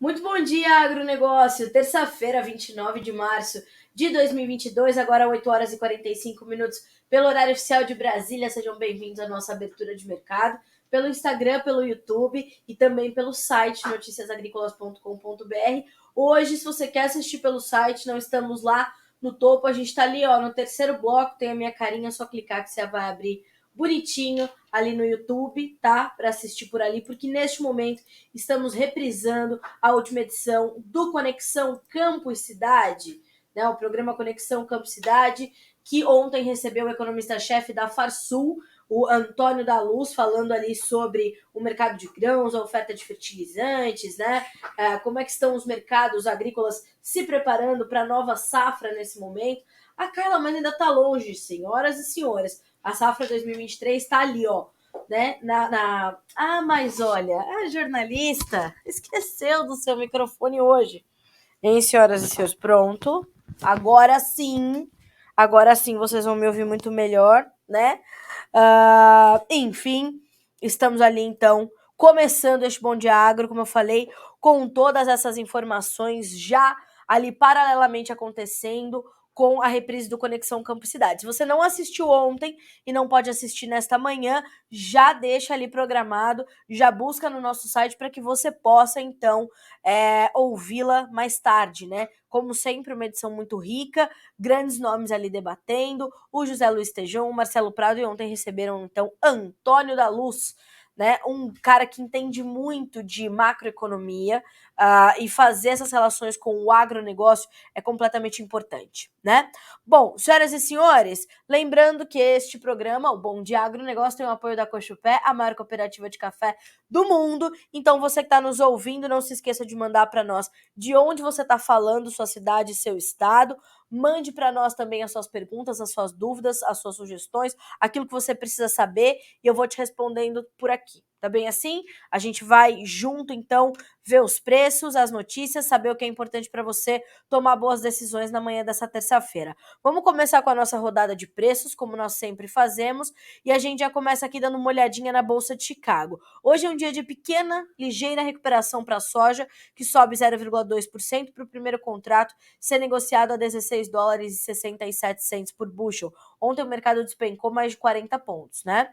Muito bom dia, agronegócio. Terça-feira, 29 de março de 2022, agora 8 horas e 45 minutos, pelo horário oficial de Brasília. Sejam bem-vindos à nossa abertura de mercado, pelo Instagram, pelo YouTube e também pelo site noticiasagricolas.com.br. Hoje, se você quer assistir pelo site, não estamos lá no topo, a gente está ali, ó, no terceiro bloco, tem a minha carinha, é só clicar que você vai abrir bonitinho ali no YouTube, tá? Para assistir por ali, porque neste momento estamos reprisando a última edição do Conexão Campo e Cidade, né? O programa Conexão Campo e Cidade, que ontem recebeu o economista-chefe da Farsul, o Antônio da Luz, falando ali sobre o mercado de grãos, a oferta de fertilizantes, né? Como é que estão os mercados agrícolas se preparando para a nova safra nesse momento. A Carla, mas ainda está longe, senhoras e senhores. A safra 2023 está ali, ó, né? Mas olha, a jornalista esqueceu do seu microfone hoje. Hein, senhoras e senhores? Pronto. Agora sim vocês vão me ouvir muito melhor, né? Enfim, estamos ali então, começando este Bom Dia Agro, como eu falei, com todas essas informações já ali paralelamente acontecendo com a reprise do Conexão Campo Cidade. Se você não assistiu ontem e não pode assistir nesta manhã, já deixa ali programado, já busca no nosso site para que você possa, então, ouvi-la mais tarde, né? Como sempre, uma edição muito rica, grandes nomes ali debatendo, o José Luiz Tejon, o Marcelo Prado, e ontem receberam, então, Antônio da Luz, né? Um cara que entende muito de macroeconomia, e fazer essas relações com o agronegócio é completamente importante, né? Bom, senhoras e senhores, lembrando que este programa, o Bom Dia Agronegócio, tem o apoio da Cochupé, a maior cooperativa de café do mundo. Então, você que está nos ouvindo, não se esqueça de mandar para nós de onde você está falando, sua cidade, seu estado. Mande para nós também as suas perguntas, as suas dúvidas, as suas sugestões, aquilo que você precisa saber, e eu vou te respondendo por aqui. Tá bem assim? A gente vai junto, então, ver os preços, as notícias, saber o que é importante para você tomar boas decisões na manhã dessa terça-feira. Vamos começar com a nossa rodada de preços, como nós sempre fazemos, e a gente já começa aqui dando uma olhadinha na Bolsa de Chicago. Hoje é um dia de pequena, ligeira recuperação para a soja, que sobe 0,2% para o primeiro contrato ser negociado a 16 dólares e 67 cents por bushel. Ontem o mercado despencou mais de 40 pontos, né?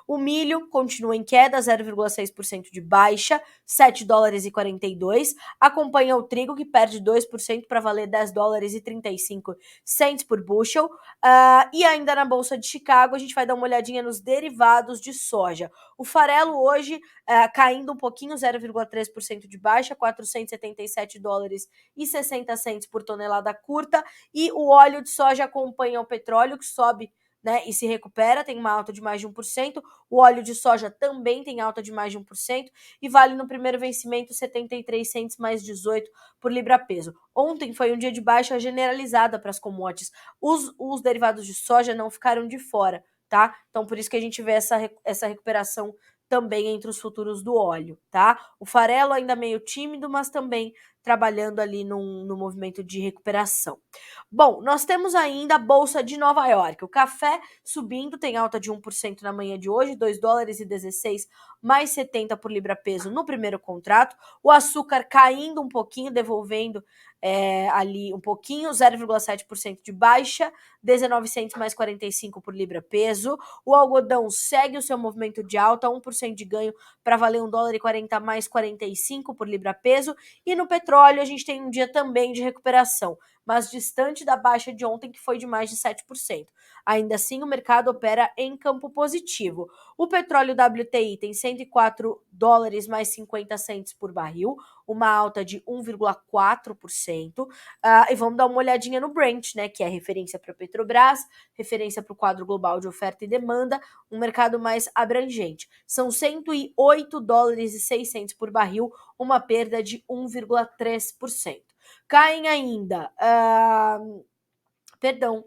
O milho continua em queda, 0,6% de baixa, 7 dólares e 42. Acompanha o trigo, que perde 2% para valer 10 dólares e 35 cents por bushel. E ainda na Bolsa de Chicago, a gente vai dar uma olhadinha nos derivados de soja. O farelo hoje caindo um pouquinho, 0,3% de baixa, 477 dólares e 60 cents por tonelada curta. E o óleo de soja acompanha o petróleo, que sobe, né, e se recupera, tem uma alta de mais de 1%. O óleo de soja também tem alta de mais de 1% e vale no primeiro vencimento 73 cents mais 18 por libra-peso. Ontem foi um dia de baixa generalizada para as commodities. Os derivados de soja não ficaram de fora, tá? Então, por isso que a gente vê essa recuperação também entre os futuros do óleo, tá? O farelo ainda meio tímido, mas também trabalhando ali no movimento de recuperação. Bom, nós temos ainda a Bolsa de Nova York. O café subindo, tem alta de 1% na manhã de hoje, 2 dólares e 16 mais 70 por libra-peso no primeiro contrato. O açúcar caindo um pouquinho, devolvendo ali um pouquinho, 0,7% de baixa, 19 centos mais 45 por libra-peso. O algodão segue o seu movimento de alta, 1% de ganho para valer 1 dólar e 40 mais 45 por libra-peso. E no petróleo a gente tem um dia também de recuperação, mas distante da baixa de ontem, que foi de mais de 7%. Ainda assim, o mercado opera em campo positivo. O petróleo WTI tem 104 dólares mais 50 cents por barril, uma alta de 1,4%. E vamos dar uma olhadinha no Brent, né, que é referência para a Petrobras, referência para o quadro global de oferta e demanda, um mercado mais abrangente. São 108 dólares e 6 cents por barril, uma perda de 1,3%. Caem ainda,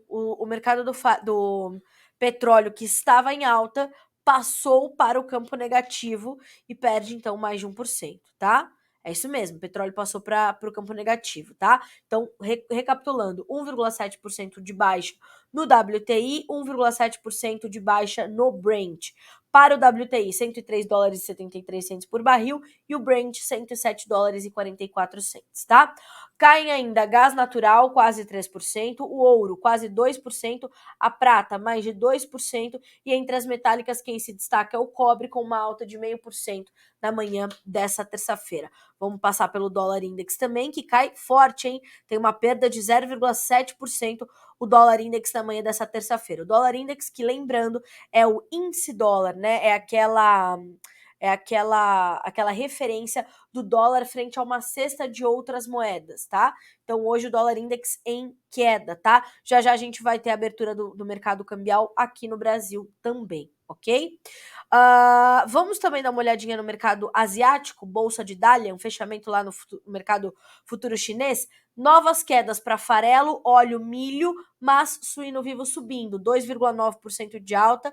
o mercado do petróleo, que estava em alta, passou para o campo negativo e perde, então, mais de 1%, tá? É isso mesmo, o petróleo passou para o campo negativo, tá? Então, recapitulando, 1,7% de baixa no WTI, 1,7% de baixa no Brent. Para o WTI, 103 dólares e 73 centos por barril e o Brent, 107 dólares e 44 centos, tá? Caem ainda gás natural, quase 3%, o ouro, quase 2%, a prata, mais de 2%, e entre as metálicas quem se destaca é o cobre, com uma alta de 0,5% na manhã dessa terça-feira. Vamos passar pelo dólar index também, que cai forte, hein? Tem uma perda de 0,7% o dólar index na manhã dessa terça-feira. O dólar index, que lembrando, é o índice dólar, né? É aquela referência do dólar frente a uma cesta de outras moedas, tá? Então hoje o dólar index em queda, tá? Já já a gente vai ter a abertura do mercado cambial aqui no Brasil também, ok? Vamos também dar uma olhadinha no mercado asiático, bolsa de Dalian, fechamento lá no mercado futuro chinês. Novas quedas para farelo, óleo, milho, mas suíno vivo subindo, 2,9% de alta.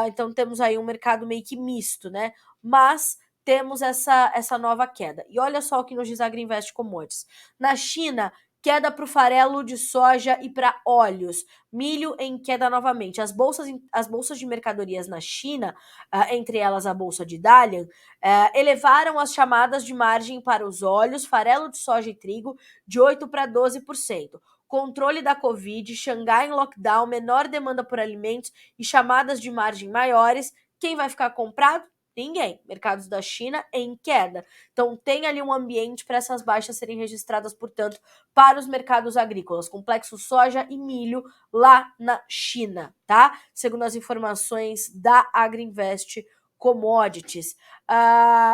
Então temos aí um mercado meio que misto, né? Mas temos essa nova queda. E olha só o que nos diz Agriinvest Commodities. Na China, queda para o farelo de soja e para óleos. Milho em queda novamente. As bolsas de mercadorias na China, entre elas a bolsa de Dalian, elevaram as chamadas de margem para os óleos, farelo de soja e trigo de 8% para 12%. Controle da Covid, Xangai em lockdown, menor demanda por alimentos e chamadas de margem maiores. Quem vai ficar comprado? Ninguém. Mercados da China em queda. Então tem ali um ambiente para essas baixas serem registradas, portanto, para os mercados agrícolas, complexo soja e milho lá na China, tá? Segundo as informações da Agriinvest Commodities.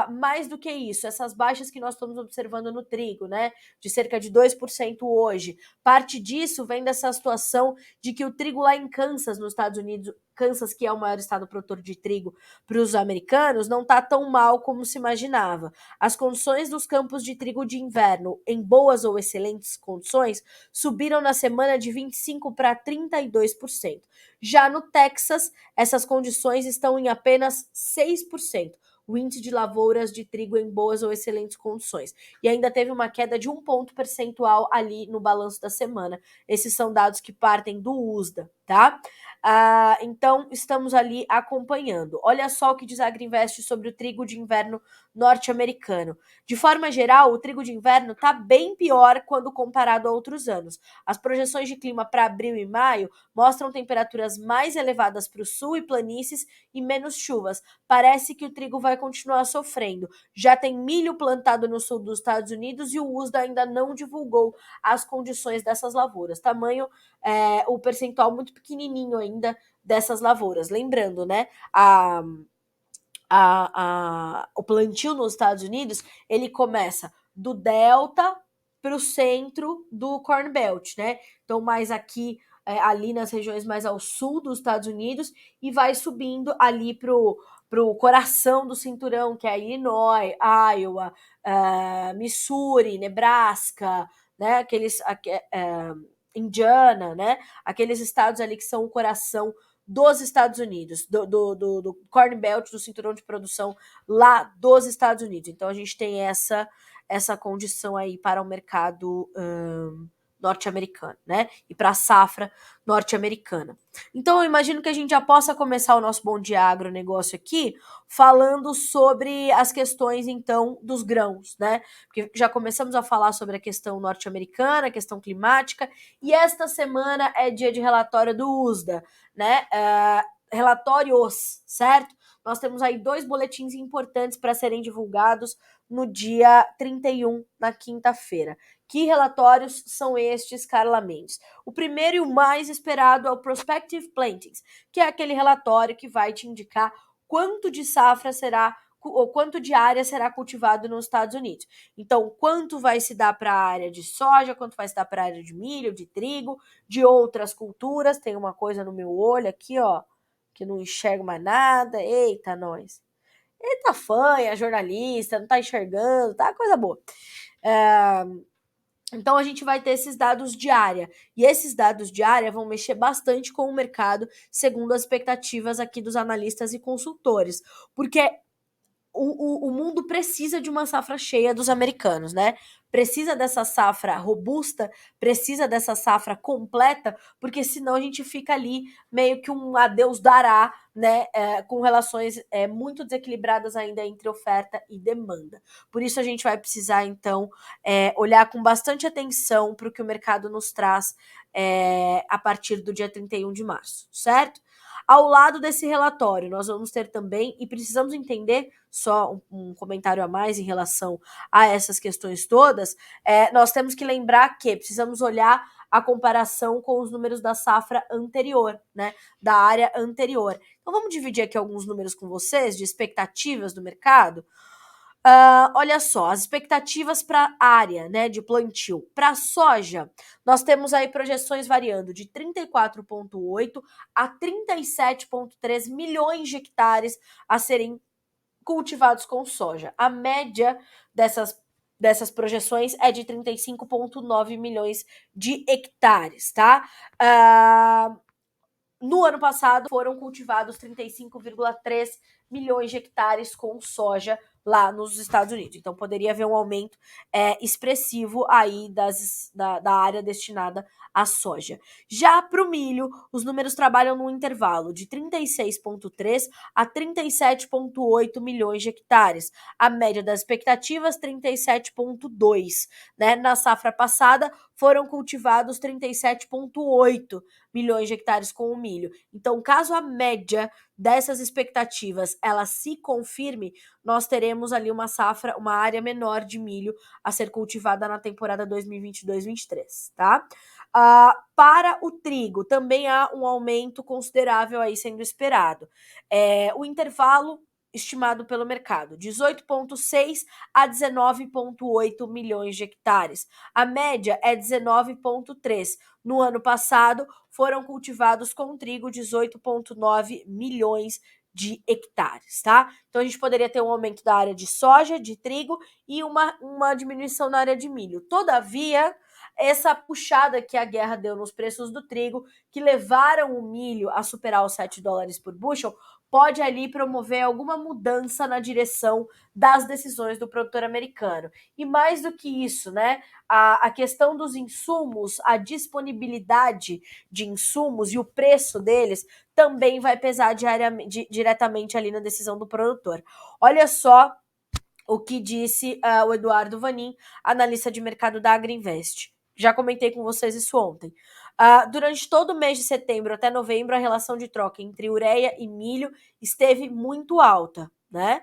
Mais do que isso, essas baixas que nós estamos observando no trigo, né, de cerca de 2% hoje, parte disso vem dessa situação de que o trigo lá em Kansas, nos Estados Unidos, Kansas, que é o maior estado produtor de trigo para os americanos, não está tão mal como se imaginava. As condições dos campos de trigo de inverno, em boas ou excelentes condições, subiram na semana de 25% para 32%. Já no Texas, essas condições estão em apenas 6%. O índice de lavouras de trigo em boas ou excelentes condições. E ainda teve uma queda de 1 ponto percentual ali no balanço da semana. Esses são dados que partem do USDA, tá? Então, estamos ali acompanhando. Olha só o que diz a Agriinvest sobre o trigo de inverno norte-americano. De forma geral, o trigo de inverno está bem pior quando comparado a outros anos. As projeções de clima para abril e maio mostram temperaturas mais elevadas para o sul e planícies e menos chuvas. Parece que o trigo vai continuar sofrendo. Já tem milho plantado no sul dos Estados Unidos e o USDA ainda não divulgou as condições dessas lavouras. Tamanho, o percentual muito pequenininho ainda dessas lavouras. Lembrando, né, o plantio nos Estados Unidos, ele começa do delta para o centro do Corn Belt, né? Então, mais aqui, ali nas regiões mais ao sul dos Estados Unidos, e vai subindo ali pro coração do cinturão, que é Illinois, Iowa, Missouri, Nebraska, né? Indiana, né? Aqueles estados ali que são o coração dos Estados Unidos, do Corn Belt, do cinturão de produção lá dos Estados Unidos. Então a gente tem essa condição aí para o mercado norte-americano, né? E para a safra norte-americana. Então eu imagino que a gente já possa começar o nosso Bom Dia Agronegócio aqui falando sobre as questões, então, dos grãos, né? Porque já começamos a falar sobre a questão norte-americana, a questão climática, e esta semana é dia de relatório do USDA, né? Relatórios, certo? Nós temos aí 2 boletins importantes para serem divulgados no dia 31, na quinta-feira. Que relatórios são estes, Carla Mendes? O primeiro e o mais esperado é o Prospective Plantings, que é aquele relatório que vai te indicar quanto de safra será ou quanto de área será cultivado nos Estados Unidos. Então, quanto vai se dar para a área de soja, quanto vai se dar para a área de milho, de trigo, de outras culturas. Tem uma coisa no meu olho aqui, ó, que não enxergo mais nada. Eita, nós. Eita, fanha, jornalista, não tá enxergando, tá? Coisa boa. Então, a gente vai ter esses dados de área. E esses dados de área vão mexer bastante com o mercado, segundo as expectativas aqui dos analistas e consultores. Porque o mundo precisa de uma safra cheia dos americanos, né? Precisa dessa safra robusta, precisa dessa safra completa, porque senão a gente fica ali meio que um adeus dará, né? Com relações muito desequilibradas ainda entre oferta e demanda. Por isso a gente vai precisar, então, olhar com bastante atenção para o que o mercado nos traz a partir do dia 31 de março, certo? Ao lado desse relatório, nós vamos ter também, e precisamos entender, só um comentário a mais em relação a essas questões todas, nós temos que lembrar que precisamos olhar a comparação com os números da safra anterior, né, da área anterior. Então vamos dividir aqui alguns números com vocês de expectativas do mercado. Olha só, as expectativas para a área, né, de plantio. Para soja, nós temos aí projeções variando de 34,8 a 37,3 milhões de hectares a serem cultivados com soja. A média dessas projeções é de 35,9 milhões de hectares, tá? No ano passado, foram cultivados 35,3 milhões de hectares com soja lá nos Estados Unidos. Então, poderia haver um aumento expressivo aí da área destinada à soja. Já para o milho, os números trabalham num intervalo de 36,3 a 37,8 milhões de hectares. A média das expectativas, 37,2. Né? Na safra passada, foram cultivados 37,8 milhões de hectares com o milho. Então, caso a média dessas expectativas ela se confirme, nós teremos ali uma safra, uma área menor de milho a ser cultivada na temporada 2022-23, tá? Para o trigo, também há um aumento considerável aí sendo esperado. O intervalo estimado pelo mercado, 18,6 a 19,8 milhões de hectares. A média é 19,3. No ano passado, foram cultivados com trigo 18,9 milhões de hectares, tá? Então a gente poderia ter um aumento da área de soja, de trigo e uma diminuição na área de milho. Todavia, essa puxada que a guerra deu nos preços do trigo, que levaram o milho a superar os 7 dólares por bushel, pode ali promover alguma mudança na direção das decisões do produtor americano. E mais do que isso, né, a questão dos insumos, a disponibilidade de insumos e o preço deles também vai pesar diretamente ali na decisão do produtor. Olha só o que disse o Eduardo Vanin, analista de mercado da Agriinvest. Já comentei com vocês isso ontem. Durante todo o mês de setembro até novembro, a relação de troca entre ureia e milho esteve muito alta, né?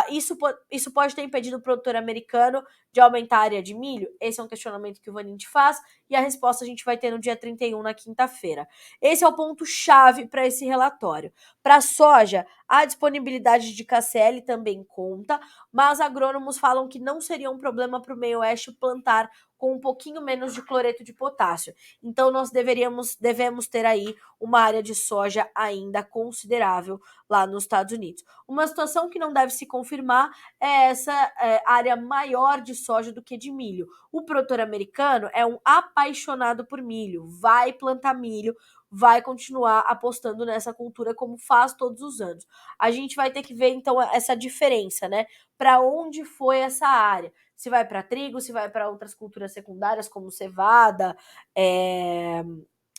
Isso pode ter impedido o produtor americano de aumentar a área de milho? Esse é um questionamento que o Vanin te faz e a resposta a gente vai ter no dia 31, na quinta-feira. Esse é o ponto-chave para esse relatório. Para a soja, a disponibilidade de KCl também conta, mas agrônomos falam que não seria um problema para o meio-oeste plantar com um pouquinho menos de cloreto de potássio. Então, nós devemos ter aí uma área de soja ainda considerável lá nos Estados Unidos. Uma situação que não deve se confirmar é essa área maior de soja do que de milho. O produtor americano é um apaixonado por milho, vai plantar milho, vai continuar apostando nessa cultura como faz todos os anos. A gente vai ter que ver, então, essa diferença, né? Para onde foi essa área? Se vai para trigo, se vai para outras culturas secundárias, como cevada,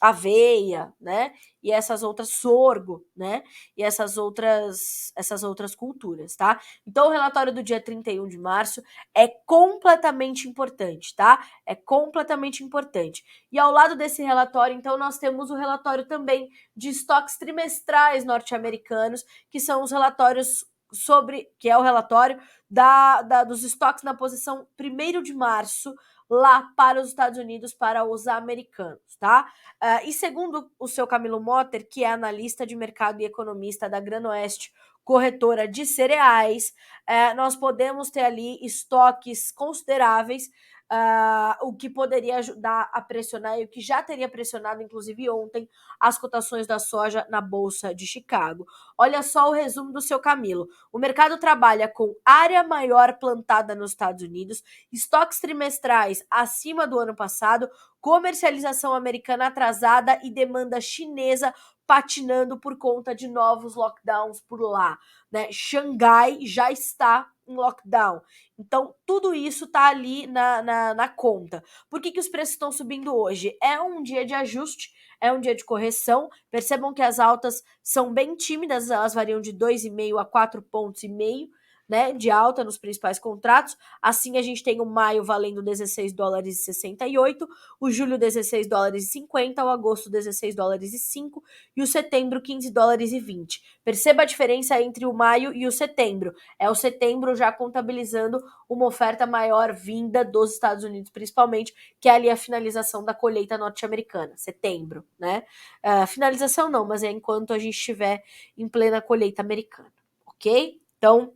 aveia, né? E essas outras, sorgo, né? E essas outras culturas, tá? Então, o relatório do dia 31 de março é completamente importante, tá? É completamente importante. E ao lado desse relatório, então, nós temos o relatório também de estoques trimestrais norte-americanos, que são os relatórios que é o relatório dos estoques na posição 1º de março, lá para os Estados Unidos, para os americanos, tá? E segundo o seu Camilo Motter, que é analista de mercado e economista da Granoeste, corretora de cereais, nós podemos ter ali estoques consideráveis, o que poderia ajudar a pressionar, e o que já teria pressionado, inclusive ontem, as cotações da soja na Bolsa de Chicago. Olha só o resumo do seu Camilo. O mercado trabalha com área maior plantada nos Estados Unidos, estoques trimestrais acima do ano passado, comercialização americana atrasada e demanda chinesa patinando por conta de novos lockdowns por lá, né? Xangai já está em lockdown. Então, tudo isso está ali na conta. Por que os preços estão subindo hoje? É um dia de ajuste, é um dia de correção. Percebam que as altas são bem tímidas, elas variam de 2,5 a 4,5 pontos, né, de alta nos principais contratos. Assim, a gente tem o maio valendo 16 dólares e 68, o julho 16 dólares e 50, o agosto 16 dólares e 5 e o setembro 15 dólares e 20. Perceba a diferença entre o maio e o setembro. É o setembro já contabilizando uma oferta maior vinda dos Estados Unidos, principalmente, que é ali a finalização da colheita norte-americana, setembro, né? Finalização não, mas é enquanto a gente estiver em plena colheita americana, ok? Então,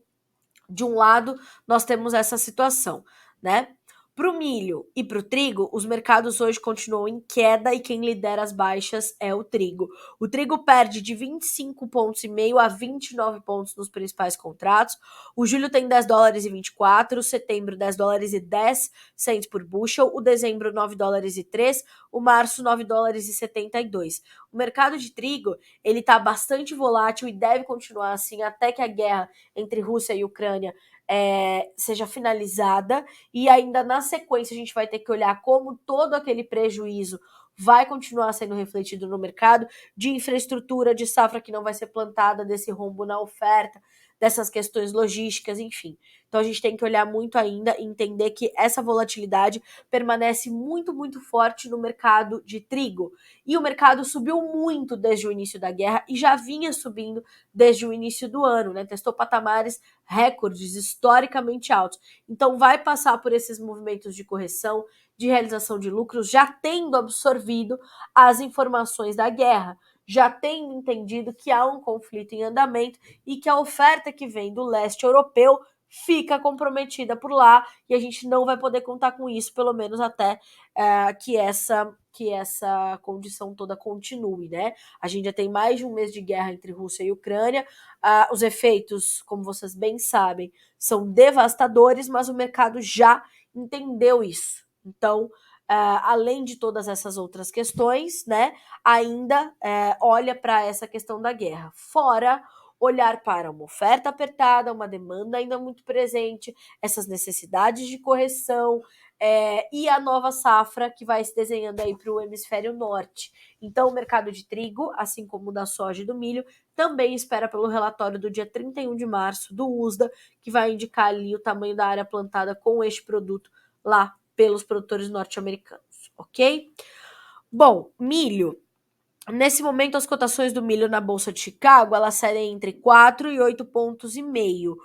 de um lado, nós temos essa situação, né? Para o milho e para o trigo, os mercados hoje continuam em queda e quem lidera as baixas é o trigo. O trigo perde de 25,5 pontos a 29 pontos nos principais contratos. O julho tem 10 dólares e 24, o setembro 10 dólares e 10 cents por bushel, o dezembro 9 dólares e 3, o março 9 dólares e 72. O mercado de trigo, ele está bastante volátil e deve continuar assim até que a guerra entre Rússia e Ucrânia seja finalizada, e ainda na sequência a gente vai ter que olhar como todo aquele prejuízo vai continuar sendo refletido no mercado, de infraestrutura, de safra que não vai ser plantada, desse rombo na oferta, dessas questões logísticas, enfim. Então a gente tem que olhar muito ainda e entender que essa volatilidade permanece muito, muito forte no mercado de trigo. E o mercado subiu muito desde o início da guerra e já vinha subindo desde o início do ano, né? Testou patamares recordes historicamente altos. Então vai passar por esses movimentos de correção, de realização de lucros, já tendo absorvido as informações da guerra, já tendo entendido que há um conflito em andamento e que a oferta que vem do leste europeu fica comprometida por lá e a gente não vai poder contar com isso, pelo menos até que essa condição toda continue, né? A gente já tem mais de um mês de guerra entre Rússia e Ucrânia, os efeitos, como vocês bem sabem, são devastadores, mas o mercado já entendeu isso. Então, além de todas essas outras questões, né, ainda olha para essa questão da guerra. Fora olhar para uma oferta apertada, uma demanda ainda muito presente, essas necessidades de correção e a nova safra que vai se desenhando aí para o hemisfério norte. Então, o mercado de trigo, assim como o da soja e do milho, também espera pelo relatório do dia 31 de março do USDA, que vai indicar ali o tamanho da área plantada com este produto lá pelos produtores norte-americanos, ok? Bom, milho. Nesse momento, as cotações do milho na Bolsa de Chicago, elas cedem entre 4 e 8 pontos e meio.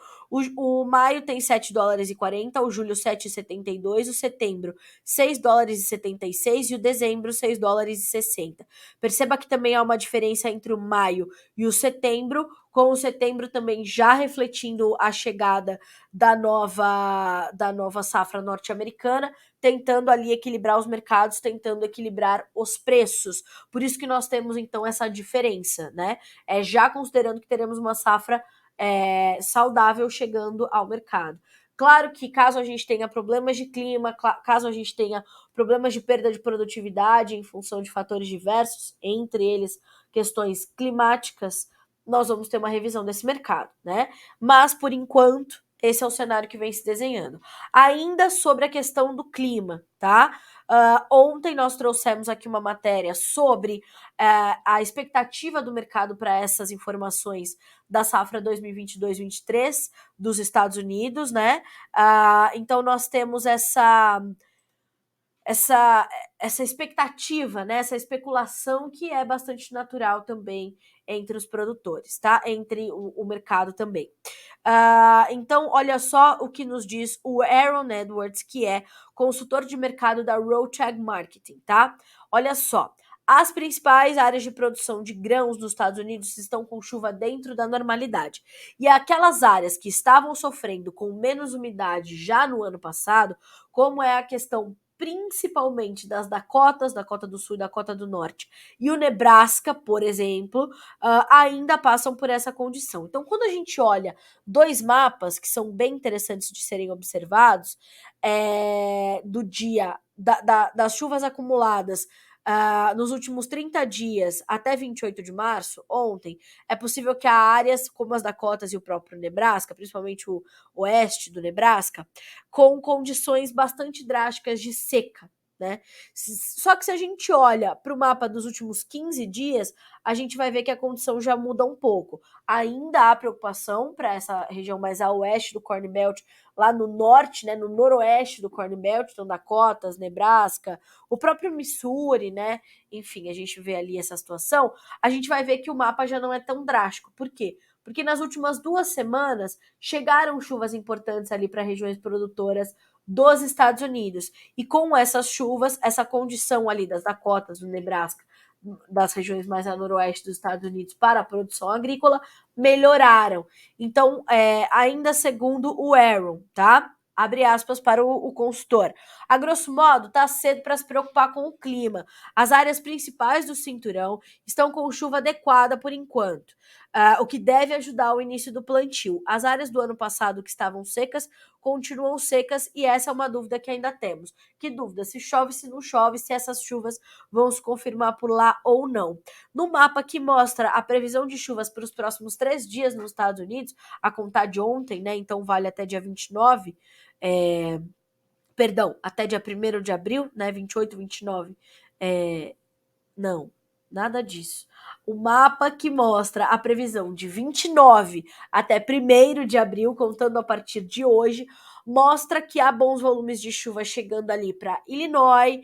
O maio tem 7 dólares e 40, o julho 7,72, o setembro 6 dólares e 76 e o dezembro 6 dólares e 60. Perceba que também há uma diferença entre o maio e o setembro, com o setembro também já refletindo a chegada da nova safra norte-americana, tentando ali equilibrar os mercados, tentando equilibrar os preços. Por isso que nós temos, então, essa diferença, né? Já considerando que teremos uma safra saudável chegando ao mercado. Claro que caso a gente tenha problemas de clima, caso a gente tenha problemas de perda de produtividade em função de fatores diversos, entre eles questões climáticas, nós vamos ter uma revisão desse mercado, né? Mas, por enquanto, esse é o cenário que vem se desenhando. Ainda sobre a questão do clima, tá? Ontem nós trouxemos aqui uma matéria sobre a expectativa do mercado para essas informações da safra 2022-23 dos Estados Unidos, né? Então nós temos essa expectativa, né? Essa especulação que é bastante natural também entre os produtores, tá? Entre o mercado também. Então, olha só o que nos diz o Aaron Edwards, que é consultor de mercado da Rothschild Marketing, tá? Olha só. As principais áreas de produção de grãos nos Estados Unidos estão com chuva dentro da normalidade. E aquelas áreas que estavam sofrendo com menos umidade já no ano passado, como é a questão principalmente das Dakotas, Dakota do Sul e Dakota do Norte, e o Nebraska, por exemplo, ainda passam por essa condição. Então, quando a gente olha dois mapas que são bem interessantes de serem observados, do dia das chuvas acumuladas nos últimos 30 dias até 28 de março, ontem, é possível que há áreas como as Dakotas e o próprio Nebraska, principalmente o oeste do Nebraska, com condições bastante drásticas de seca, né? Só que se a gente olha para o mapa dos últimos 15 dias, a gente vai ver que a condição já muda um pouco. Ainda há preocupação para essa região mais a oeste do Corn Belt, lá no norte, né, no noroeste do Corn Belt, então Dakotas, Nebraska, o próprio Missouri, né? Enfim, a gente vê ali essa situação, a gente vai ver que o mapa já não é tão drástico. Por quê? Porque nas últimas 2 semanas chegaram chuvas importantes ali para regiões produtoras dos Estados Unidos. E com essas chuvas, essa condição ali das Dakotas, do Nebraska, das regiões mais a noroeste dos Estados Unidos para a produção agrícola, melhoraram. Então, ainda segundo o Aaron, tá? Abre aspas para o consultor. A grosso modo, está cedo para se preocupar com o clima. As áreas principais do cinturão estão com chuva adequada por enquanto, o que deve ajudar o início do plantio. As áreas do ano passado que estavam secas continuam secas e essa é uma dúvida que ainda temos. Que dúvida? Se chove, se não chove, se essas chuvas vão se confirmar por lá ou não. No mapa que mostra a previsão de chuvas para os próximos 3 dias nos Estados Unidos, a contar de ontem, né? Então vale até dia 29, até dia 1º de abril, né? 28, 29. Não, nada disso. O mapa que mostra a previsão de 29 até 1º de abril, contando a partir de hoje, mostra que há bons volumes de chuva chegando ali para Illinois,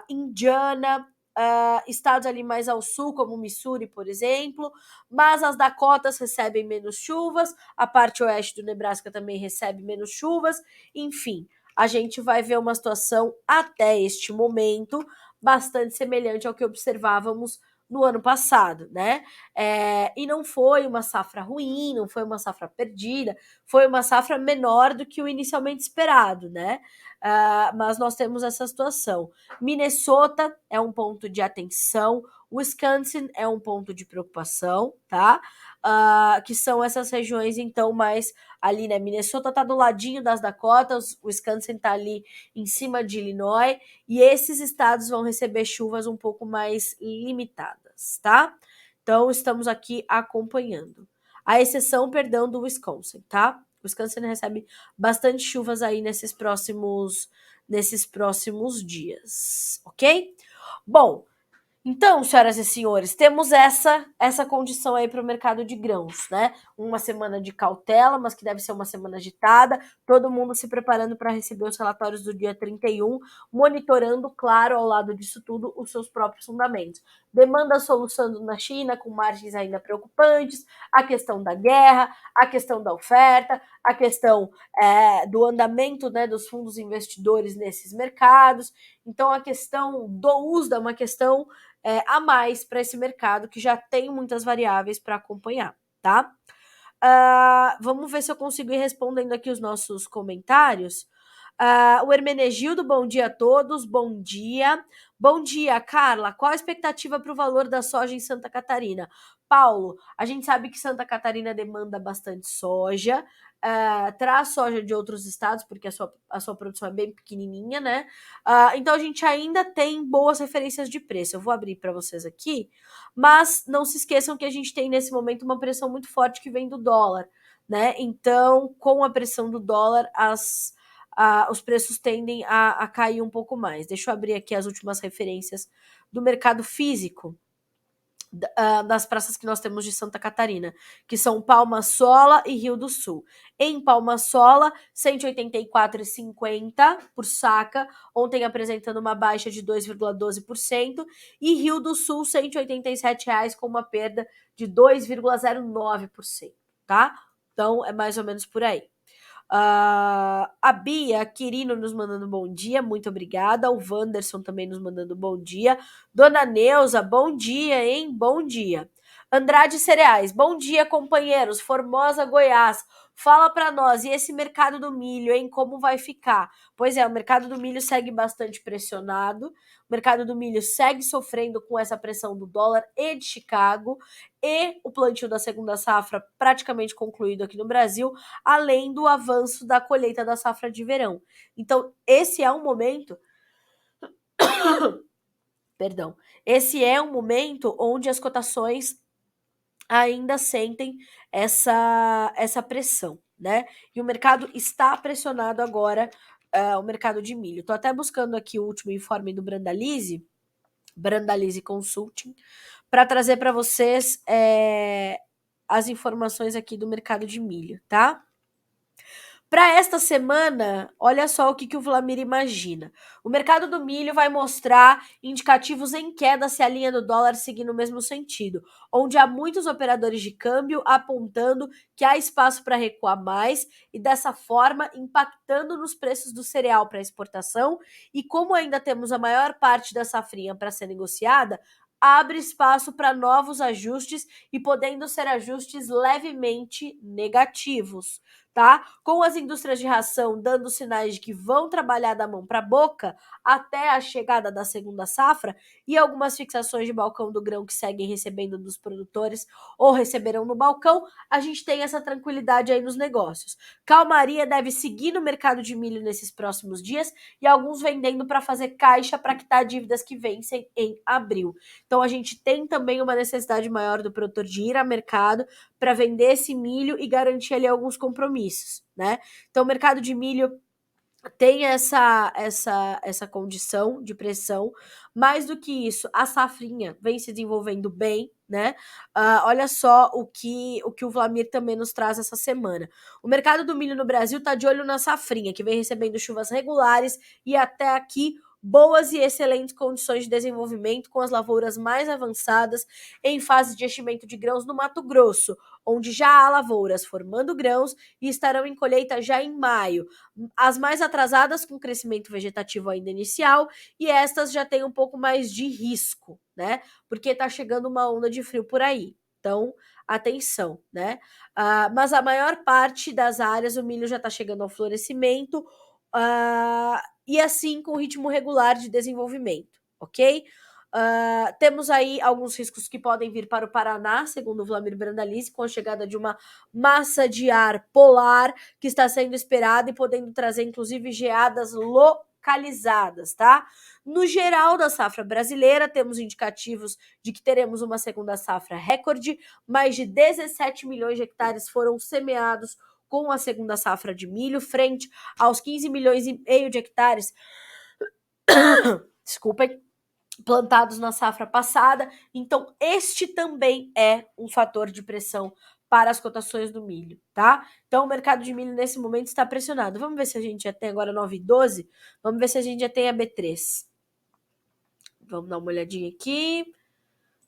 Indiana, estados ali mais ao sul, como Missouri, por exemplo, mas as Dakotas recebem menos chuvas, a parte oeste do Nebraska também recebe menos chuvas, enfim, a gente vai ver uma situação até este momento bastante semelhante ao que observávamos no ano passado, né? E não foi uma safra ruim, não foi uma safra perdida, foi uma safra menor do que o inicialmente esperado, né? Mas nós temos essa situação. Minnesota é um ponto de atenção, Wisconsin é um ponto de preocupação, tá? Que são essas regiões, então, mais ali, né? Minnesota tá do ladinho das Dakotas, Wisconsin tá ali em cima de Illinois, e esses estados vão receber chuvas um pouco mais limitadas, tá? Então, estamos aqui acompanhando. A exceção, perdão, do Wisconsin, tá? O Wisconsin recebe bastante chuvas aí nesses próximos dias, ok? Bom, então, senhoras e senhores, temos essa condição aí para o mercado de grãos, né? Uma semana de cautela, mas que deve ser uma semana agitada, todo mundo se preparando para receber os relatórios do dia 31, monitorando, claro, ao lado disso tudo, os seus próprios fundamentos. Demanda solucionando na China, com margens ainda preocupantes, a questão da guerra, a questão da oferta, a questão do andamento, né, dos fundos investidores nesses mercados. Então, a questão do USDA é uma questão a mais para esse mercado que já tem muitas variáveis para acompanhar, tá? Vamos ver se eu consigo ir respondendo aqui os nossos comentários. O Hermenegildo, bom dia a todos, bom dia. Bom dia, Carla. Qual a expectativa para o valor da soja em Santa Catarina? Paulo, a gente sabe que Santa Catarina demanda bastante soja, traz soja de outros estados, porque a sua produção é bem pequenininha, né? Então a gente ainda tem boas referências de preço. Eu vou abrir para vocês aqui, mas não se esqueçam que a gente tem nesse momento uma pressão muito forte que vem do dólar, né? Então, com a pressão do dólar, os preços tendem a cair um pouco mais. Deixa eu abrir aqui as últimas referências do mercado físico das praças que nós temos de Santa Catarina, que são Palma Sola e Rio do Sul. Em Palma Sola, R$ 184,50 por saca, ontem apresentando uma baixa de 2,12%, e Rio do Sul, R$ 187,00 com uma perda de 2,09%, tá? Então, é mais ou menos por aí. A Bia Quirino nos mandando bom dia, muito obrigada. O Wanderson também nos mandando bom dia. Dona Neuza, bom dia, hein? Bom dia. Andrade Cereais, bom dia, companheiros. Formosa, Goiás. Fala para nós, e esse mercado do milho, hein? Como vai ficar? Pois é, o mercado do milho segue bastante pressionado. O mercado do milho segue sofrendo com essa pressão do dólar e de Chicago. E o plantio da segunda safra praticamente concluído aqui no Brasil, além do avanço da colheita da safra de verão. Então, esse é um momento Perdão. Esse é um momento onde as cotações ainda sentem essa pressão, né? E o mercado está pressionado agora, o mercado de milho. Estou até buscando aqui o último informe do Brandalize Consulting, para trazer para vocês as informações aqui do mercado de milho, tá? Para esta semana, olha só o que o Vlamir imagina. O mercado do milho vai mostrar indicativos em queda se a linha do dólar seguir no mesmo sentido, onde há muitos operadores de câmbio apontando que há espaço para recuar mais e dessa forma impactando nos preços do cereal para exportação, e como ainda temos a maior parte da safrinha para ser negociada, abre espaço para novos ajustes e podendo ser ajustes levemente negativos. Tá? Com as indústrias de ração dando sinais de que vão trabalhar da mão para a boca até a chegada da segunda safra e algumas fixações de balcão do grão que seguem recebendo dos produtores ou receberão no balcão, a gente tem essa tranquilidade aí nos negócios. Calmaria deve seguir no mercado de milho nesses próximos dias e alguns vendendo para fazer caixa para quitar dívidas que vencem em abril. Então a gente tem também uma necessidade maior do produtor de ir ao mercado para vender esse milho e garantir ali alguns compromissos, né? Então o mercado de milho tem essa condição de pressão. Mais do que isso, a safrinha vem se desenvolvendo bem, né? Olha só o que o Vlamir também nos traz essa semana. O mercado do milho no Brasil está de olho na safrinha, que vem recebendo chuvas regulares e até aqui boas e excelentes condições de desenvolvimento, com as lavouras mais avançadas em fase de enchimento de grãos no Mato Grosso, onde já há lavouras formando grãos e estarão em colheita já em maio. As mais atrasadas com crescimento vegetativo ainda inicial, e estas já têm um pouco mais de risco, né? Porque tá chegando uma onda de frio por aí. Então, atenção, né? Mas a maior parte das áreas o milho já está chegando ao florescimento, e assim com ritmo regular de desenvolvimento, ok? Temos aí alguns riscos que podem vir para o Paraná, segundo o Vlamir Brandalize, com a chegada de uma massa de ar polar que está sendo esperada e podendo trazer, inclusive, geadas localizadas, tá? No geral da safra brasileira, temos indicativos de que teremos uma segunda safra recorde. Mais de 17 milhões de hectares foram semeados com a segunda safra de milho, frente aos 15 milhões e meio de hectares desculpem, plantados na safra passada. Então, este também é um fator de pressão para as cotações do milho, tá? Então, o mercado de milho nesse momento está pressionado. Vamos ver se a gente já tem agora 9,12. Vamos ver se a gente já tem a B3. Vamos dar uma olhadinha aqui.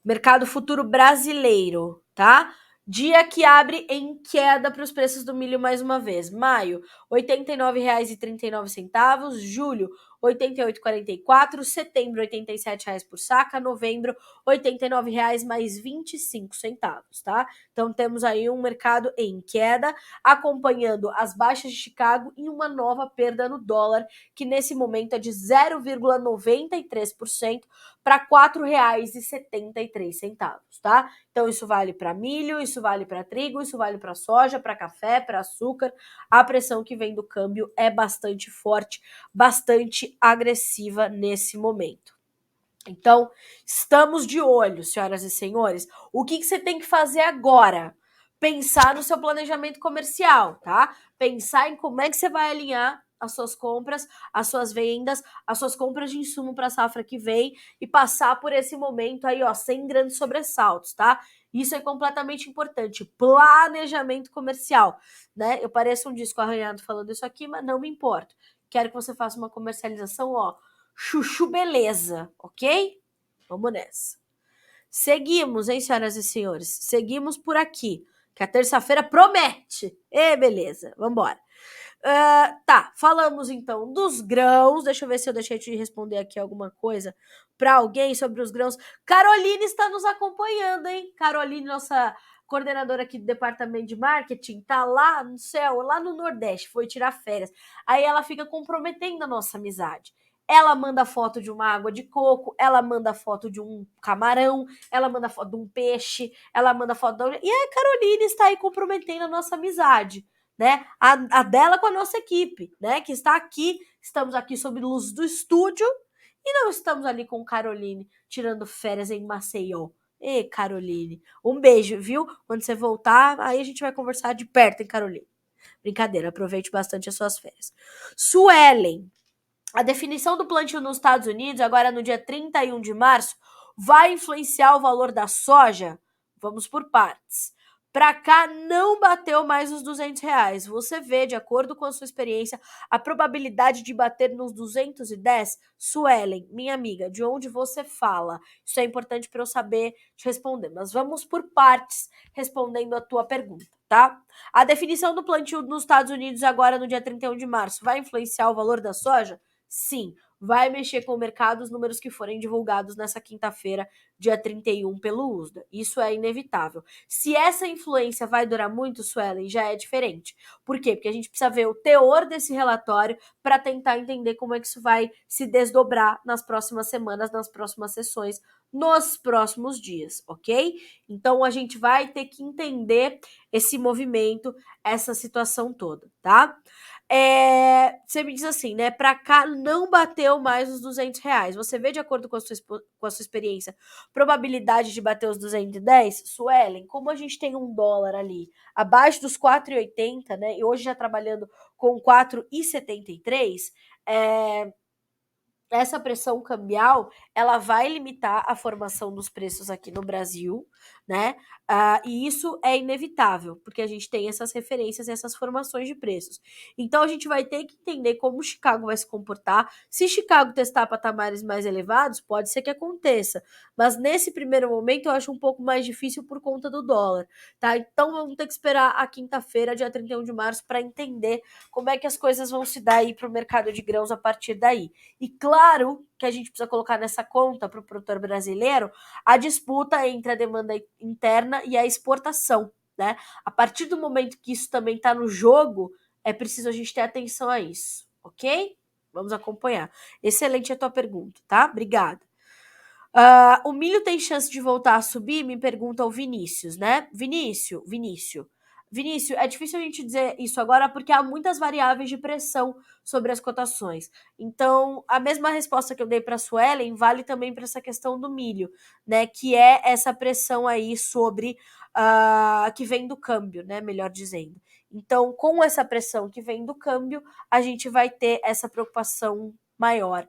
Mercado futuro brasileiro, tá? Dia que abre em queda para os preços do milho mais uma vez. Maio, R$ 89,39. Julho, R$ 88,44. Setembro, R$ 87,00 por saca. Novembro, R$ 89,00 mais 25 centavos, tá? Então temos aí um mercado em queda, acompanhando as baixas de Chicago e uma nova perda no dólar, que nesse momento é de 0,93% para R$ 4,73, tá? Então isso vale para milho, isso vale para trigo, isso vale para soja, para café, para açúcar. A pressão que vem do câmbio é bastante forte, bastante agressiva nesse momento. Então, estamos de olho, senhoras e senhores. O que você tem que fazer agora? Pensar no seu planejamento comercial, tá? Pensar em como é que você vai alinhar as suas compras, as suas vendas, as suas compras de insumo para a safra que vem e passar por esse momento aí, ó, sem grandes sobressaltos, tá? Isso é completamente importante. Planejamento comercial, né? Eu pareço um disco arranhado falando isso aqui, mas não me importo. Quero que você faça uma comercialização, ó, chuchu beleza, ok? Vamos nessa. Seguimos, hein, senhoras e senhores? Seguimos por aqui, que a terça-feira promete. Beleza, vambora. Tá, falamos então dos grãos. Deixa eu ver se eu deixei de responder aqui alguma coisa para alguém sobre os grãos. Caroline está nos acompanhando, hein? Caroline, nossa coordenadora aqui do departamento de marketing, tá lá no céu, lá no Nordeste, foi tirar férias. Aí ela fica comprometendo a nossa amizade. Ela manda foto de uma água de coco, ela manda foto de um camarão, ela manda foto de um peixe, ela manda foto da... E a Caroline está aí comprometendo a nossa amizade, né? A dela com a nossa equipe, né? Que está aqui, estamos aqui sob luz do estúdio E não estamos ali com Caroline tirando férias em Maceió. Ê, Caroline, um beijo, viu? Quando você voltar, aí a gente vai conversar de perto, hein, Caroline? Brincadeira, aproveite bastante as suas férias. Suelen, a definição do plantio nos Estados Unidos, agora no dia 31 de março, vai influenciar o valor da soja? Vamos por partes. Para cá não bateu mais os R$ 200. Você vê, de acordo com a sua experiência, a probabilidade de bater nos 210? Suelen, minha amiga, de onde você fala? Isso é importante para eu saber te responder. Mas vamos por partes, respondendo a tua pergunta, tá? A definição do plantio nos Estados Unidos agora no dia 31 de março vai influenciar o valor da soja? Sim, vai mexer com o mercado os números que forem divulgados nessa quinta-feira, dia 31, pelo USDA. Isso é inevitável. Se essa influência vai durar muito, Suelen, já é diferente. Por quê? Porque a gente precisa ver o teor desse relatório para tentar entender como é que isso vai se desdobrar nas próximas semanas, nas próximas sessões, nos próximos dias, ok? Então a gente vai ter que entender esse movimento, essa situação toda, tá? Você me diz assim, né? Para cá não bateu mais os R$ 200. Você vê de acordo com a sua experiência, probabilidade de bater os 210? Suelen, como a gente tem um dólar ali abaixo dos 4,80, né? E hoje já trabalhando com 4,73, essa pressão cambial, ela vai limitar a formação dos preços aqui no Brasil, né? E isso é inevitável, porque a gente tem essas referências e essas formações de preços. Então, a gente vai ter que entender como Chicago vai se comportar. Se Chicago testar patamares mais elevados, pode ser que aconteça. Mas, nesse primeiro momento, eu acho um pouco mais difícil por conta do dólar, tá? Então, vamos ter que esperar a quinta-feira, dia 31 de março, para entender como é que as coisas vão se dar aí para o mercado de grãos a partir daí. E claro que a gente precisa colocar nessa conta para o produtor brasileiro a disputa entre a demanda interna e a exportação, né? A partir do momento que isso também está no jogo, é preciso a gente ter atenção a isso, ok? Vamos acompanhar. Excelente a tua pergunta, tá? Obrigada. O milho tem chance de voltar a subir? Me pergunta o Vinícius, né? Vinícius, é difícil a gente dizer isso agora porque há muitas variáveis de pressão sobre as cotações. Então, a mesma resposta que eu dei para a Suelen vale também para essa questão do milho, né? Que é essa pressão aí sobre que vem do câmbio, né? Melhor dizendo. Então, com essa pressão que vem do câmbio, a gente vai ter essa preocupação maior.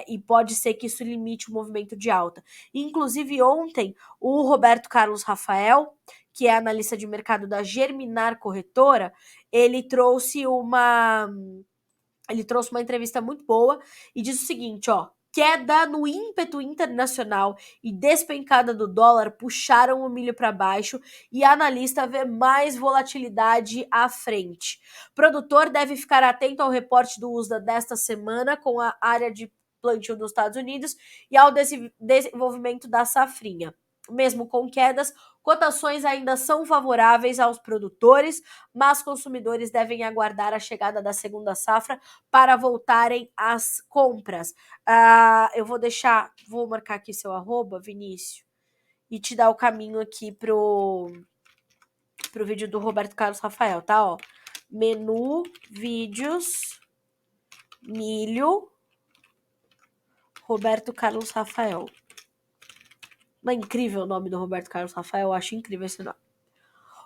E pode ser que isso limite o movimento de alta. Inclusive, ontem, o Roberto Carlos Rafael, que é analista de mercado da Germinar Corretora, ele trouxe uma entrevista muito boa e diz o seguinte, ó: queda no ímpeto internacional e despencada do dólar puxaram o milho para baixo e a analista vê mais volatilidade à frente. Produtor deve ficar atento ao reporte do USDA desta semana com a área de plantio dos Estados Unidos e ao desenvolvimento da safrinha. Mesmo com quedas, cotações ainda são favoráveis aos produtores, mas consumidores devem aguardar a chegada da segunda safra para voltarem às compras. Eu vou marcar aqui seu @ Vinícius, e te dar o caminho aqui pro vídeo do Roberto Carlos Rafael, tá? Ó, menu, vídeos, milho, Roberto Carlos Rafael. Não é incrível o nome do Roberto Carlos Rafael? Eu acho incrível esse nome.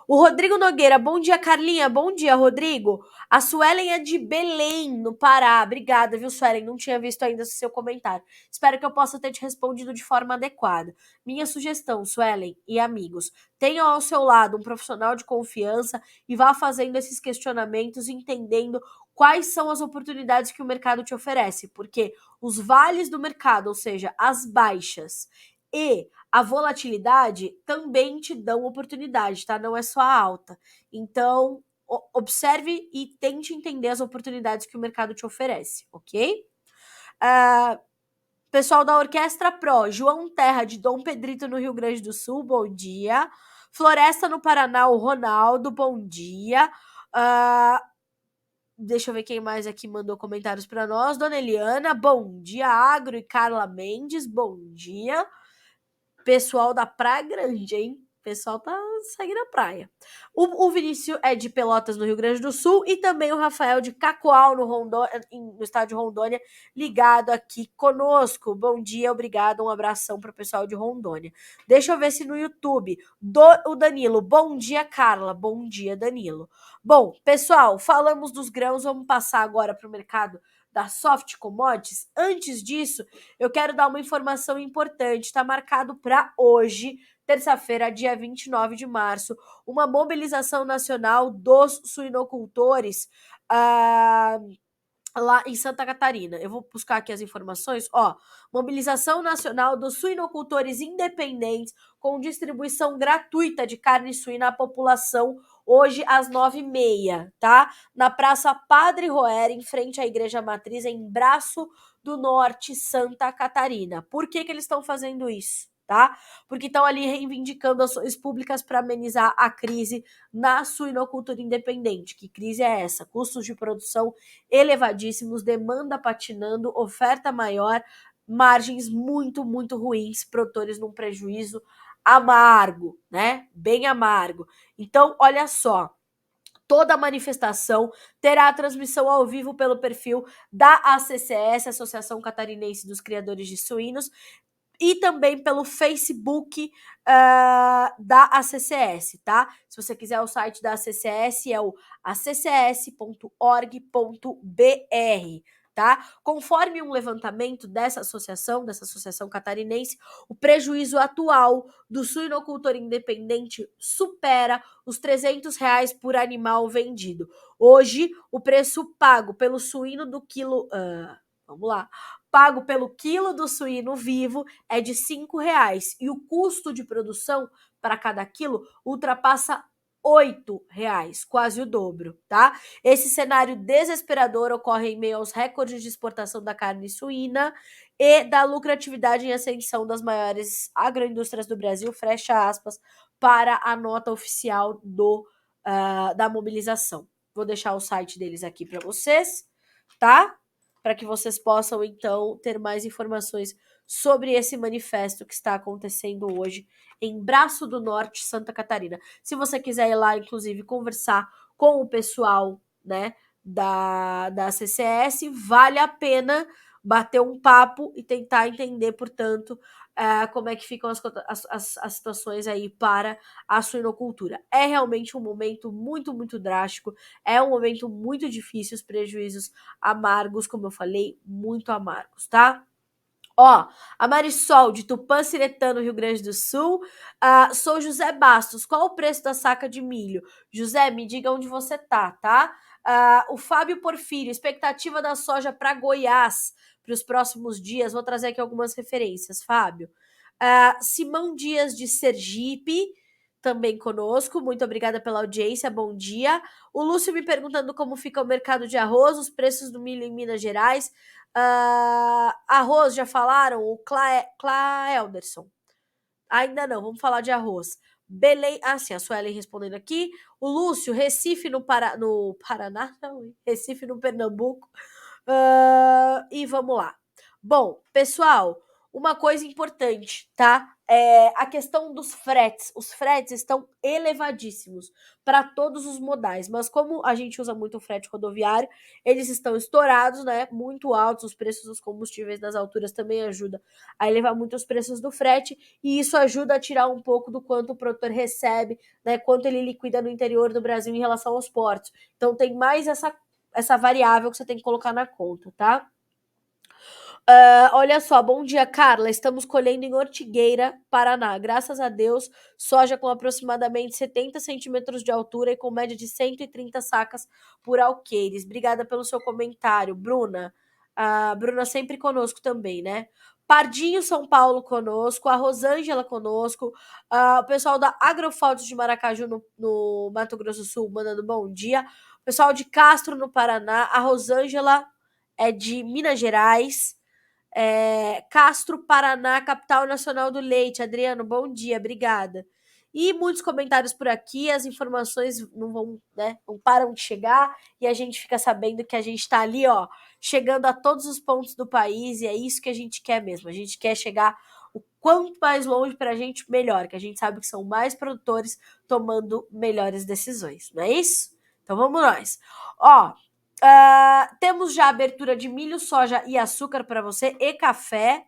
O Rodrigo Nogueira, bom dia, Carlinha. Bom dia, Rodrigo. A Suelen é de Belém, no Pará. Obrigada, viu, Suelen? Não tinha visto ainda seu comentário. Espero que eu possa ter te respondido de forma adequada. Minha sugestão, Suelen e amigos, tenham ao seu lado um profissional de confiança e vá fazendo esses questionamentos, entendendo quais são as oportunidades que o mercado te oferece, porque os vales do mercado, ou seja, as baixas e a volatilidade também te dão oportunidade, tá? Não é só a alta. Então, observe e tente entender as oportunidades que o mercado te oferece, ok? Pessoal da Orquestra Pro, João Terra, de Dom Pedrito, no Rio Grande do Sul, bom dia. Floresta, no Paraná, o Ronaldo, bom dia. Deixa eu ver quem mais aqui mandou comentários para nós. Dona Eliana, bom dia. Agro e Carla Mendes, bom dia. Pessoal da Praia Grande, hein? O pessoal tá seguindo a praia. O Vinícius é de Pelotas, no Rio Grande do Sul, e também o Rafael de Cacoal, no estado de Rondônia, ligado aqui conosco. Bom dia, obrigado, um abração para o pessoal de Rondônia. Deixa eu ver se no YouTube. O Danilo, bom dia, Carla. Bom dia, Danilo. Bom, pessoal, falamos dos grãos, vamos passar agora para o mercado da soft commodities. Antes disso, eu quero dar uma informação importante. Está marcado para hoje, terça-feira, dia 29 de março, uma mobilização nacional dos suinocultores lá em Santa Catarina. Eu vou buscar aqui as informações. Mobilização nacional dos suinocultores independentes com distribuição gratuita de carne suína à população hoje às 9h30, tá? Na Praça Padre Roer, em frente à Igreja Matriz, em Braço do Norte, Santa Catarina. Por que eles estão fazendo isso? Tá? Porque estão ali reivindicando ações públicas para amenizar a crise na suinocultura independente. Que crise é essa? Custos de produção elevadíssimos, demanda patinando, oferta maior, margens muito, muito ruins, produtores num prejuízo amargo, né? Bem amargo. Então, olha só, toda a manifestação terá a transmissão ao vivo pelo perfil da ACCS, Associação Catarinense dos Criadores de Suínos, e também pelo Facebook da ACCS, tá? Se você quiser o site da ACCS, é o accs.org.br, tá? Conforme um levantamento dessa associação catarinense, o prejuízo atual do suinocultor independente supera os R$300 por animal vendido. Hoje, o preço pago pelo suíno do quilo... vamos lá. Pago pelo quilo do suíno vivo é de R$5 e o custo de produção para cada quilo ultrapassa R$8, quase o dobro, tá? Esse cenário desesperador ocorre em meio aos recordes de exportação da carne suína e da lucratividade em ascensão das maiores agroindústrias do Brasil, fecha aspas, para a nota oficial da mobilização. Vou deixar o site deles aqui para vocês, tá? Para que vocês possam, então, ter mais informações sobre esse manifesto que está acontecendo hoje em Braço do Norte, Santa Catarina. Se você quiser ir lá, inclusive, conversar com o pessoal, né, da CCS, vale a pena bater um papo e tentar entender, portanto, como é que ficam as situações aí para a suinocultura. É realmente um momento muito, muito drástico, é um momento muito difícil, os prejuízos amargos, como eu falei, muito amargos, tá? A Marisol, de Tupã-Ciretã, Rio Grande do Sul. Sou José Bastos. Qual o preço da saca de milho? José, me diga onde você tá? O Fábio Porfírio, expectativa da soja para Goiás para os próximos dias. Vou trazer aqui algumas referências, Fábio. Simão Dias, de Sergipe, também conosco. Muito obrigada pela audiência, bom dia. O Lúcio me perguntando como fica o mercado de arroz, os preços do milho em Minas Gerais. Arroz, já falaram? O Claelderson. Ainda não, vamos falar de arroz. Belém, sim, a Suelen respondendo aqui. O Lúcio, Recife no Paraná, não, Recife no Pernambuco. E vamos lá. Bom, pessoal, uma coisa importante, tá? A questão dos fretes. Os fretes estão elevadíssimos para todos os modais, mas como a gente usa muito o frete rodoviário, eles estão estourados, né? Muito altos. Os preços dos combustíveis nas alturas também ajudam a elevar muito os preços do frete, e isso ajuda a tirar um pouco do quanto o produtor recebe, né? Quanto ele liquida no interior do Brasil em relação aos portos. Então tem mais essa variável que você tem que colocar na conta, tá? Olha só, bom dia, Carla. Estamos colhendo em Ortigueira, Paraná. Graças a Deus, soja com aproximadamente 70 centímetros de altura e com média de 130 sacas por alqueires. Obrigada pelo seu comentário, Bruna. Bruna sempre conosco também, né? Pardinho, São Paulo conosco, a Rosângela conosco, o pessoal da Agrofotos de Maracaju, no Mato Grosso do Sul, mandando bom dia. O pessoal de Castro, no Paraná, a Rosângela é de Minas Gerais. Castro, Paraná, capital nacional do leite. Adriano, bom dia, obrigada. E muitos comentários por aqui, as informações não param de chegar e a gente fica sabendo que a gente está ali, chegando a todos os pontos do país, e é isso que a gente quer mesmo. A gente quer chegar O quanto mais longe para a gente, melhor, que a gente sabe que são mais produtores tomando melhores decisões, não é isso? Então vamos nós. Ó, temos já abertura de milho, soja e açúcar para você e café,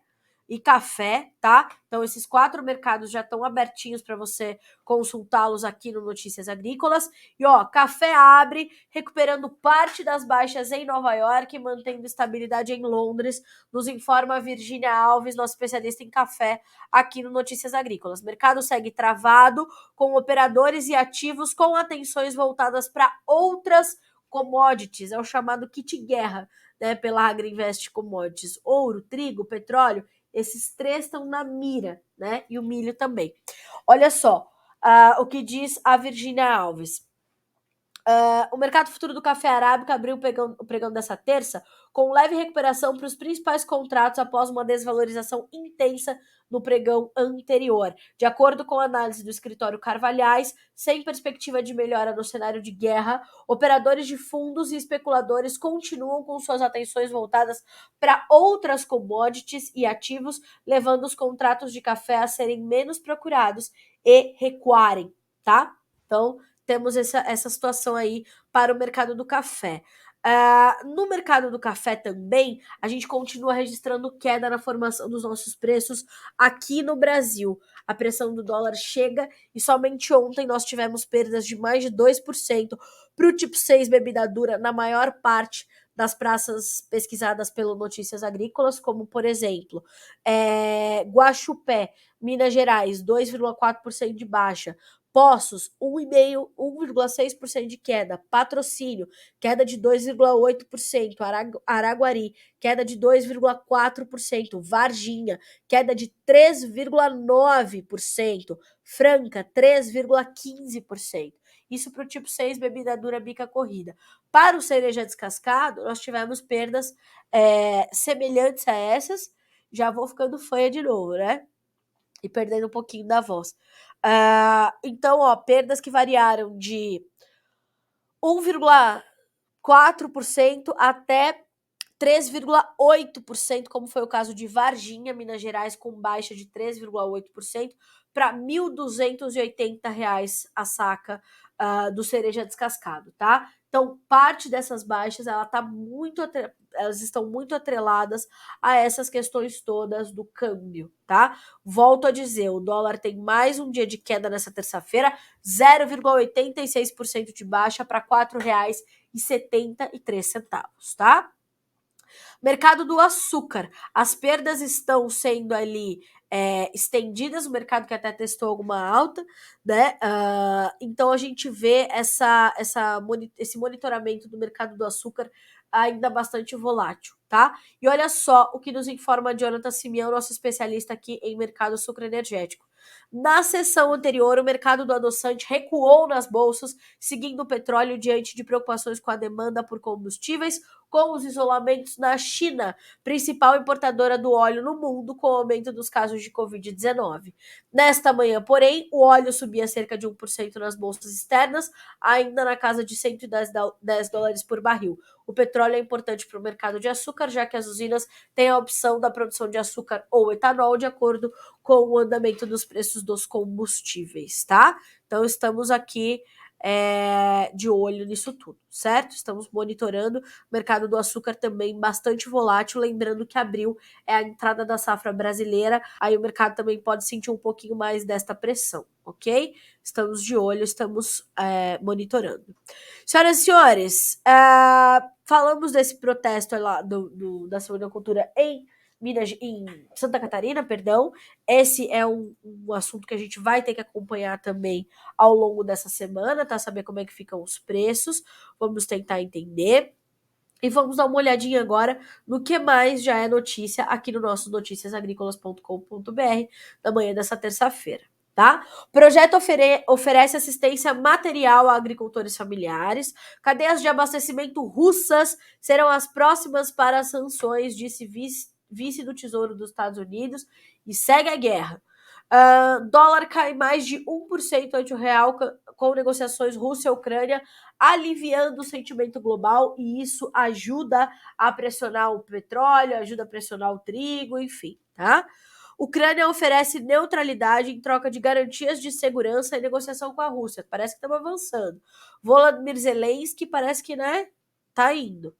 tá? Então esses 4 mercados já estão abertinhos para você consultá-los aqui no Notícias Agrícolas. E ó, café abre, recuperando parte das baixas em Nova York, mantendo estabilidade em Londres, nos informa a Virgínia Alves, nossa especialista em café, aqui no Notícias Agrícolas. O mercado segue travado, com operadores e ativos com atenções voltadas para outras commodities, é o chamado kit guerra, né, pela Agriinvest Commodities. Ouro, trigo, petróleo, esses 3 estão na mira, né, e o milho também. Olha só, o que diz a Virgínia Alves. O mercado futuro do café arábica abriu o pregão dessa terça com leve recuperação para os principais contratos após uma desvalorização intensa no pregão anterior. De acordo com a análise do escritório Carvalhais, sem perspectiva de melhora no cenário de guerra, operadores de fundos e especuladores continuam com suas atenções voltadas para outras commodities e ativos, levando os contratos de café a serem menos procurados e recuarem, tá? Então, temos essa situação aí para o mercado do café. No mercado do café também, a gente continua registrando queda na formação dos nossos preços aqui no Brasil. A pressão do dólar chega e somente ontem nós tivemos perdas de mais de 2% para o tipo 6 bebida dura na maior parte das praças pesquisadas pelo Notícias Agrícolas, como, por exemplo, Guaxupé, Minas Gerais, 2,4% de baixa. Poços, 1,5%, 1,6% de queda. Patrocínio, queda de 2,8%. Araguari, queda de 2,4%. Varginha, queda de 3,9%. Franca, 3,15%. Isso para o tipo 6, bebida dura, bica corrida. Para o cereja descascado, nós tivemos perdas semelhantes a essas. Já vou ficando fanha de novo, né? E perdendo um pouquinho da voz. Então, ó, perdas que variaram de 1,4% até 3,8%, como foi o caso de Varginha, Minas Gerais, com baixa de 3,8%, para R$ 1.280 a saca do cereja descascado, tá? Então, parte dessas baixas, elas estão muito atreladas a essas questões todas do câmbio, tá? Volto a dizer, o dólar tem mais um dia de queda nessa terça-feira, 0,86% de baixa para R$ 4,73, tá? Mercado do açúcar. As perdas estão sendo ali estendidas, o mercado que até testou alguma alta, né? Então a gente vê esse monitoramento do mercado do açúcar ainda bastante volátil, tá? E olha só o que nos informa Jonathan Simeão, nosso especialista aqui em mercado sucro energético. Na sessão anterior, o mercado do adoçante recuou nas bolsas, seguindo o petróleo diante de preocupações com a demanda por combustíveis, com os isolamentos na China, principal importadora do óleo no mundo, com o aumento dos casos de Covid-19. Nesta manhã, porém, o óleo subia cerca de 1% nas bolsas externas, ainda na casa de $110 por barril. O petróleo é importante para o mercado de açúcar, já que as usinas têm a opção da produção de açúcar ou etanol, de acordo com o andamento dos preços dos combustíveis, tá? Então, estamos aqui de olho nisso tudo, certo? Estamos monitorando o mercado do açúcar também bastante volátil, lembrando que abril é a entrada da safra brasileira, aí o mercado também pode sentir um pouquinho mais desta pressão, ok? Estamos de olho, estamos monitorando. Senhoras e senhores, falamos desse protesto lá da suinocultura em Santa Catarina, perdão. Esse é um assunto que a gente vai ter que acompanhar também ao longo dessa semana, tá? Saber como é que ficam os preços. Vamos tentar entender. E vamos dar uma olhadinha agora no que mais já é notícia aqui no nosso noticiasagricolas.com.br da manhã dessa terça-feira, tá? O projeto oferece assistência material a agricultores familiares. Cadeias de abastecimento russas serão as próximas para as sanções, disse vice do Tesouro dos Estados Unidos, e segue a guerra. Dólar cai mais de 1% ante o real com negociações Rússia e Ucrânia, aliviando o sentimento global, e isso ajuda a pressionar o petróleo, ajuda a pressionar o trigo, enfim, tá? Ucrânia oferece neutralidade em troca de garantias de segurança e negociação com a Rússia. Parece que estamos avançando. Volodymyr Zelensky parece que, né, tá indo.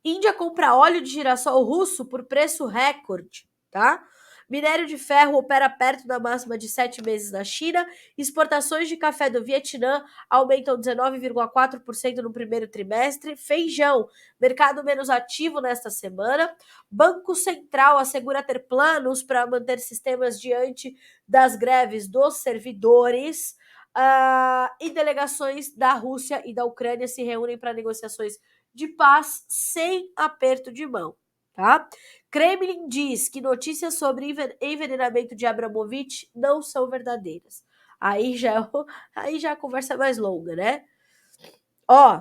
Índia compra óleo de girassol russo por preço recorde, tá? Minério de ferro opera perto da máxima de 7 meses na China. Exportações de café do Vietnã aumentam 19,4% no primeiro trimestre. Feijão, mercado menos ativo nesta semana. Banco Central assegura ter planos para manter sistemas diante das greves dos servidores. E delegações da Rússia e da Ucrânia se reúnem para negociações de paz sem aperto de mão, tá? Kremlin diz que notícias sobre envenenamento de Abramovich não são verdadeiras. Aí já a conversa é mais longa, né? Ó,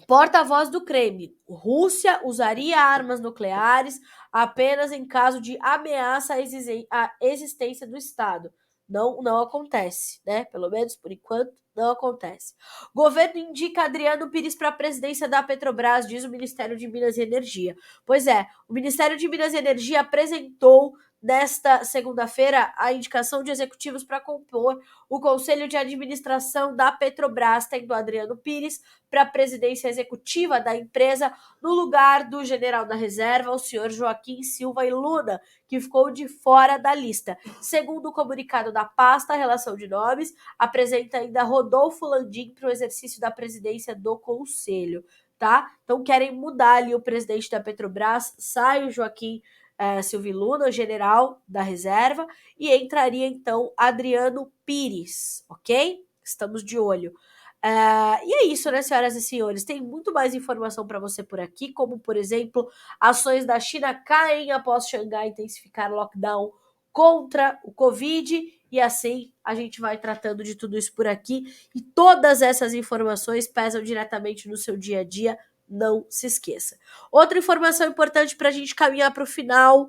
porta-voz do Kremlin. Rússia usaria armas nucleares apenas em caso de ameaça à existência do Estado. Não acontece, né? Pelo menos por enquanto não acontece. Governo indica Adriano Pires para a presidência da Petrobras, diz o Ministério de Minas e Energia. Pois é, o Ministério de Minas e Energia apresentou nesta segunda-feira a indicação de executivos para compor o Conselho de Administração da Petrobras, tendo Adriano Pires para a presidência executiva da empresa, no lugar do general da reserva, o senhor Joaquim Silva e Luna, que ficou de fora da lista. Segundo o comunicado da pasta, a relação de nomes apresenta ainda Rodolfo Landim para o exercício da presidência do conselho, tá? Então querem mudar ali o presidente da Petrobras, sai o Joaquim Silva e Luna, o general da reserva, e entraria então Adriano Pires, ok? Estamos de olho. E é isso, né, senhoras e senhores? Tem muito mais informação para você por aqui, como, por exemplo, ações da China caem após Xangai intensificar lockdown contra o Covid, e assim a gente vai tratando de tudo isso por aqui. E todas essas informações pesam diretamente no seu dia a dia, não se esqueça. Outra informação importante para a gente caminhar para o final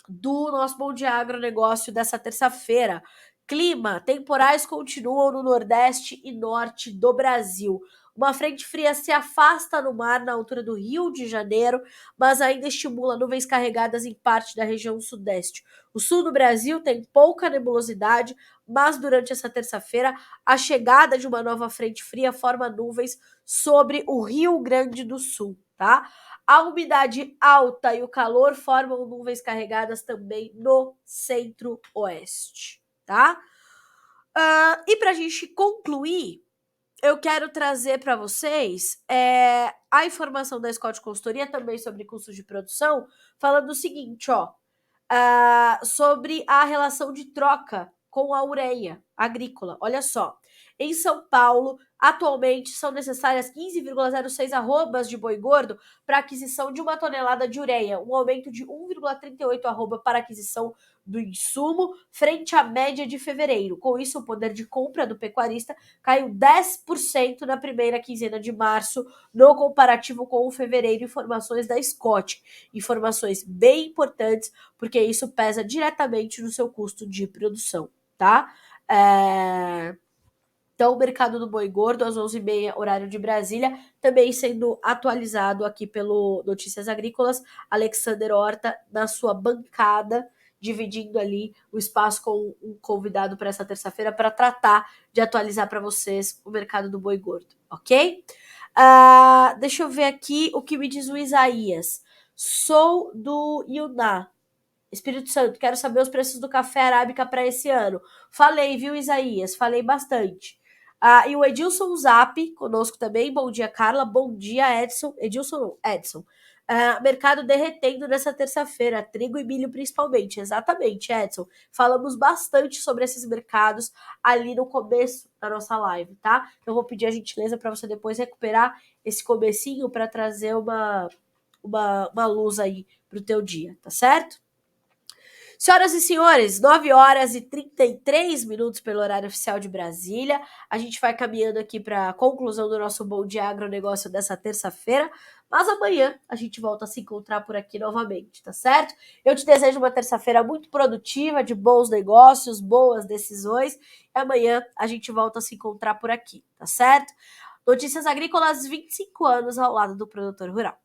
do nosso Bom Dia Agronegócio dessa terça-feira. Clima, temporais continuam no Nordeste e Norte do Brasil. Uma frente fria se afasta no mar na altura do Rio de Janeiro, mas ainda estimula nuvens carregadas em parte da região Sudeste. O sul do Brasil tem pouca nebulosidade, mas durante essa terça-feira, a chegada de uma nova frente fria forma nuvens sobre o Rio Grande do Sul, tá? A umidade alta e o calor formam nuvens carregadas também no centro-oeste, tá? E para a gente concluir, eu quero trazer para vocês a informação da Scott Consultoria também sobre custos de produção, falando o seguinte, ó, sobre a relação de troca com a ureia agrícola. Olha só, em São Paulo, atualmente são necessárias 15,06 arrobas de boi gordo para aquisição de 1 tonelada de ureia, um aumento de 1,38 arroba para aquisição do insumo, frente à média de fevereiro. Com isso, o poder de compra do pecuarista caiu 10% na primeira quinzena de março, no comparativo com o fevereiro. Informações da Scott. Informações bem importantes, porque isso pesa diretamente no seu custo de produção, tá? Então, o mercado do boi gordo, às 11h30, horário de Brasília, também sendo atualizado aqui pelo Notícias Agrícolas. Alexander Horta, na sua bancada, dividindo ali o espaço com um convidado para essa terça-feira para tratar de atualizar para vocês o mercado do boi gordo, ok? Deixa eu ver aqui o que me diz o Isaías. Sou do Iuná, Espírito Santo, quero saber os preços do café arábica para esse ano. Falei, viu, Isaías? Falei bastante. E o Edilson Zap, conosco também. Bom dia, Carla. Bom dia, Edson. Edilson não, Edson. Mercado derretendo nessa terça-feira, trigo e milho principalmente. Exatamente, Edson. Falamos bastante sobre esses mercados ali no começo da nossa live, tá? Então, vou pedir a gentileza para você depois recuperar esse comecinho para trazer uma luz aí pro teu dia, tá certo? Senhoras e senhores, 9h33 pelo horário oficial de Brasília. A gente vai caminhando aqui para a conclusão do nosso Bom Dia Agronegócio dessa terça-feira, mas amanhã a gente volta a se encontrar por aqui novamente, tá certo? Eu te desejo uma terça-feira muito produtiva, de bons negócios, boas decisões, e amanhã a gente volta a se encontrar por aqui, tá certo? Notícias Agrícolas, 25 anos ao lado do produtor rural.